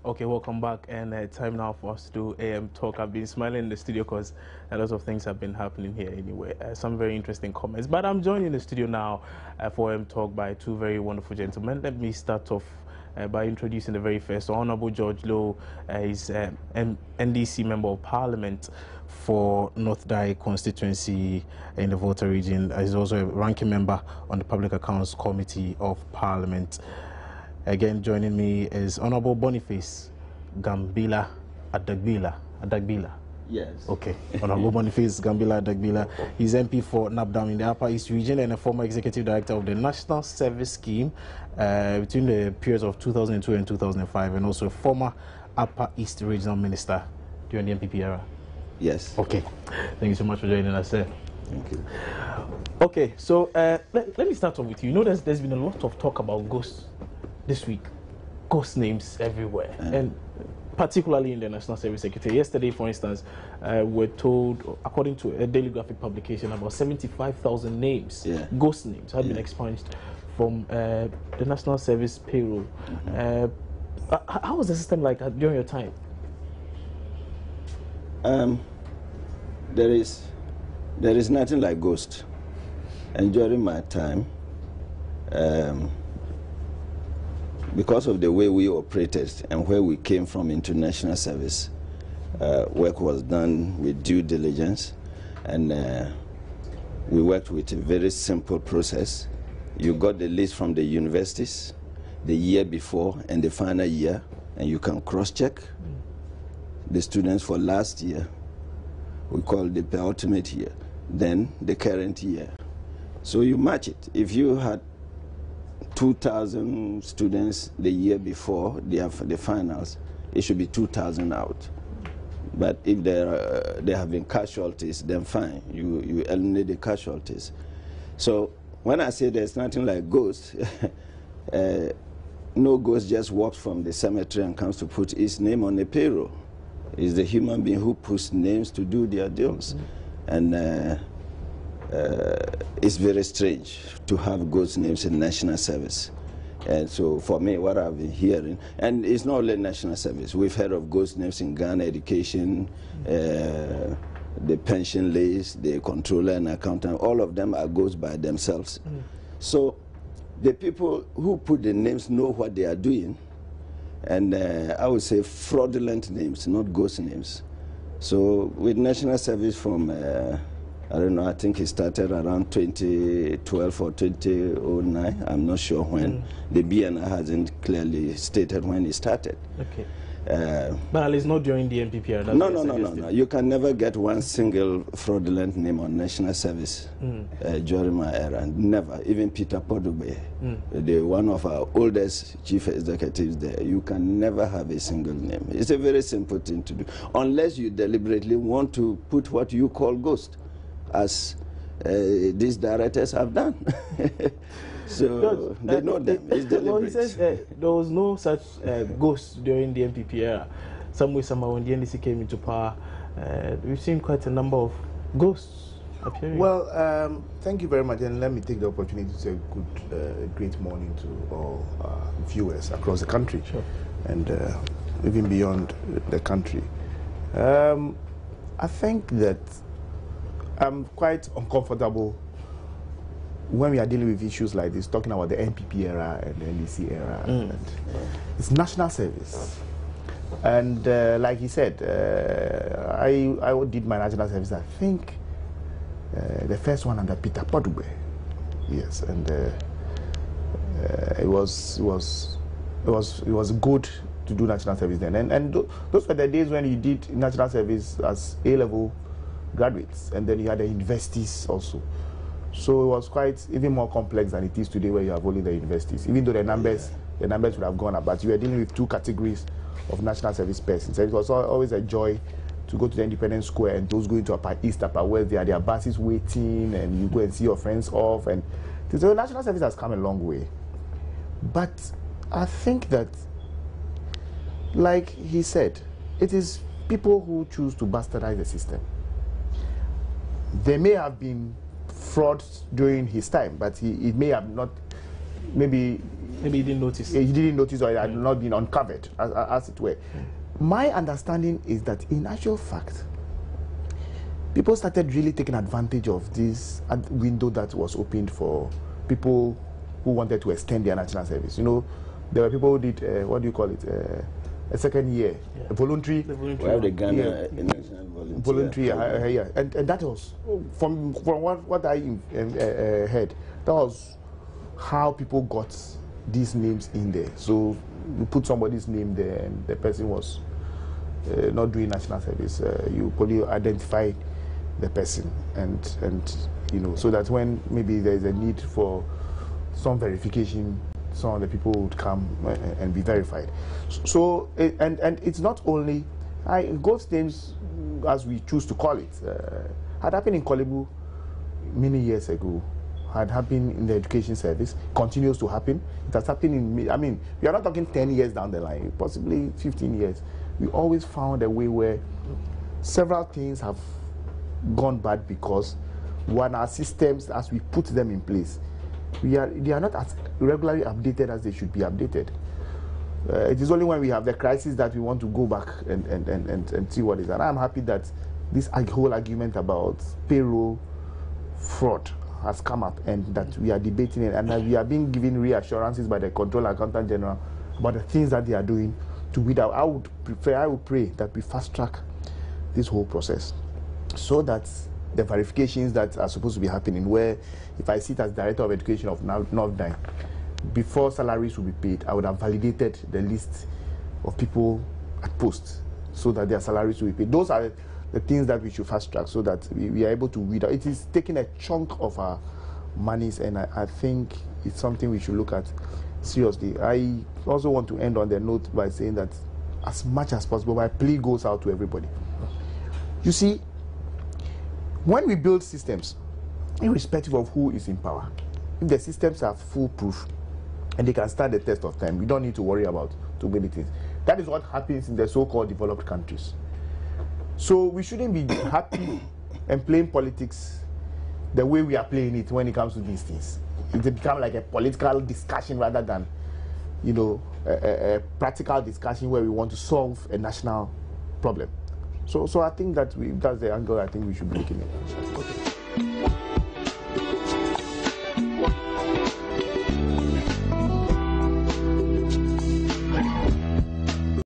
Okay, welcome back, and time now for us to do AM Talk. I've been smiling in the studio because a lot of things have been happening here anyway. Some very interesting comments. But I'm joined in the studio now for AM Talk by two very wonderful gentlemen. Let me start off by introducing the very first, Honorable George Lowe. He's NDC Member of Parliament for North Dai constituency in the Volta region. He's also a ranking member on the Public Accounts Committee of Parliament. Again, joining me is Honorable Boniface Gambila Adagbila. Yes. Okay. Honorable Boniface Gambila Adagbila. He's MP for Napdown in the Upper East region and a former executive director of the National Service Scheme between the periods of 2002 and 2005, and also a former Upper East regional minister during the NPP era. Yes. Okay. Thank you so much for joining us, sir. Thank you. Okay, so let me start off with you. You know, there's been a lot of talk about ghosts this week, ghost names everywhere, and particularly in the National Service Secretary. Yesterday, for instance, we're told, according to a Daily Graphic publication, about 75,000 names, ghost names, had been expunged from the National Service payroll. How was the system like during your time? There is nothing like ghost, and during my time, because of the way we operated and where we came from into national service, work was done with due diligence, and we worked with a very simple process. You got the list from the universities the year before and the final year, and you can cross-check the students for last year. We call the penultimate year, then the current year. So you match it. If you had 2,000 students the year before the finals, it should be 2,000 out. But if there have been casualties, then fine, you eliminate the casualties. So when I say there's nothing like ghost, no ghost just walks from the cemetery and comes to put his name on the payroll. It's the human being who puts names to do their deals. And it's very strange to have ghost names in national service. And so for me, what I've been hearing, and it's not only national service, we've heard of ghost names in Ghana education, the pension list, the controller and accountant, all of them are ghosts by themselves. So the people who put the names know what they are doing, and I would say fraudulent names, not ghost names. So with national service from I don't know, I think it started around 2012 or 2009. I'm not sure when. The BNI hasn't clearly stated when it started. Okay. But it's not during the NPP era? No. You can never get one single fraudulent name on national service during my era. Never. Even Peter Podube, one of our oldest chief executives there, you can never have a single name. It's a very simple thing to do, unless you deliberately want to put what you call ghost, as these directors have done. So they know them. It's deliberate. Well, he says there was no such ghost during the NPP era. Somehow when the NDC came into power, we've seen quite a number of ghosts appearing. Well, thank you very much, and let me take the opportunity to say great morning to all viewers across the country, and even beyond the country. I think that I'm quite uncomfortable when we are dealing with issues like this, talking about the NPP era and the NDC era. And it's national service. And like he said, I did my national service, I think, the first one under Peter Podube. Yes, and it was good to do national service then. And those were the days when you did national service as A-level graduates, and then you had the universities also. So it was quite even more complex than it is today, where you have only the universities. Even though the numbers would have gone up, but you were dealing with two categories of national service persons. So it was always a joy to go to the Independence Square, and those going to Upper East, Upper West, there are their buses waiting, and you go and see your friends off. And so national service has come a long way. But I think that, like he said, it is people who choose to bastardize the system. There may have been fraud during his time, but it may have not maybe you didn't notice. You didn't notice, or it had not been uncovered, as it were. My understanding is that, in actual fact, people started really taking advantage of this window that was opened for people who wanted to extend their national service. You know, there were people who did, what do you call it, a second year, a voluntary. We have the Ghana national voluntary, and that was, from what I heard, that was how people got these names in there. So you put somebody's name there, and the person was not doing national service. You probably identify the person, and you know, so that when maybe there is a need for some verification, some of the people would come and be verified. So and it's not only ghost names, as we choose to call it, had happened in Kolebu many years ago, had happened in the education service, continues to happen. It has happened in, I mean, we are not talking 10 years down the line, possibly 15 years. We always found a way where several things have gone bad because when our systems, as we put them in place, they are not as regularly updated as they should be updated. It is only when we have the crisis that we want to go back and see what is. And I'm happy that this whole argument about payroll fraud has come up, and that we are debating it, and that we are being given reassurances by the Controller Accountant General about the things that they are doing to weed out. I would pray that we fast track this whole process, so that the verifications that are supposed to be happening, where if I sit as Director of Education of North Dine, before salaries will be paid, I would have validated the list of people at post so that their salaries will be paid. Those are the things that we should fast track, so that we are able to weed out. It is taking a chunk of our monies, and I think it's something we should look at seriously. I also want to end on the note by saying that, as much as possible, my plea goes out to everybody. You see, when we build systems, irrespective of who is in power, if the systems are foolproof and they can stand the test of time, we don't need to worry about too many things. That is what happens in the so-called developed countries. So we shouldn't be happy and playing politics the way we are playing it when it comes to these things. It becomes like a political discussion rather than, you know, a practical discussion where we want to solve a national problem. So I think that that's the angle I think we should be looking at. Okay.